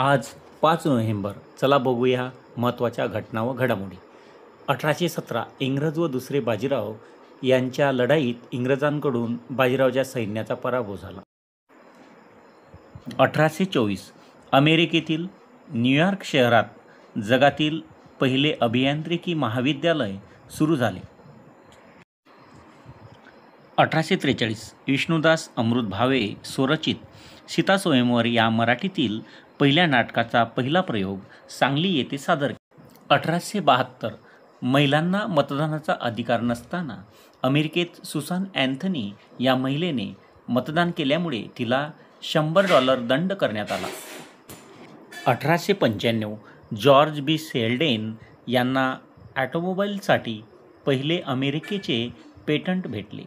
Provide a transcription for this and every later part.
आज 5 नोव्हेंबर. चला बघूया महत्त्वाच्या घटना व घडामोडी. 1817 इंग्रज व दुसरे बाजीराव यांच्या लढाईत इंग्रजांकडून बाजीरावच्या सैन्याचा पराभव झाला. 1824 अमेरिकेतील न्यूयॉर्क शहरात जगातील पहिले अभियांत्रिकी महाविद्यालय सुरू झाले. 1843 विष्णुदास अमृत भावे स्वरचित सीतास्वयंवर या मराठीतील पहिल्या नाटकाचा पहिला प्रयोग सांगली येथे सादर केला. 1872 महिलांना मतदानाचा अधिकार नसताना अमेरिकेत सुसान अँथनी या महिलेने मतदान केल्यामुळे तिला $100 दंड करण्यात आला. 1895 जॉर्ज बी सेल्डेन यांना ऑटोमोबाईलसाठी पहिले अमेरिकेचे पेटंट भेटले.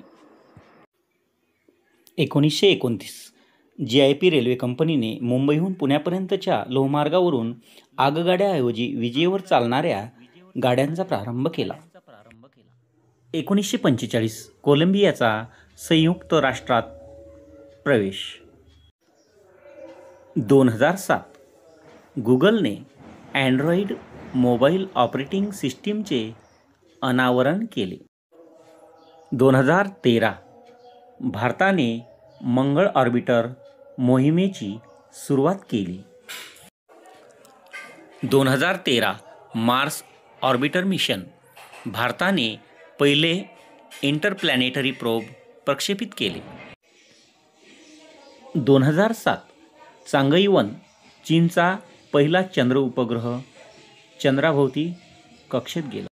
1929 GIP रेल्वे कंपनीने मुंबईहून पुण्यापर्यंतच्या लोहमार्गावरून आगगाड्याऐवजी विजेवर चालणाऱ्या गाड्यांचा प्रारंभ केला. 1945 कोलंबियाचा संयुक्त राष्ट्रात प्रवेश. 2007 गुगलने अँड्रॉइड मोबाईल ऑपरेटिंग सिस्टीमचे अनावरण केले. 2013 भारताने मंगळ ऑर्बिटर मोहिमेची सुरुवात केली. 2013 मार्स ऑर्बिटर मिशन. भारताने पहिले इंटरप्लॅनेटरी प्रोब प्रक्षेपित केले. 2007 चांगई-1 चीनचा पहिला चंद्र उपग्रह चंद्राभोवती कक्षेत गेला.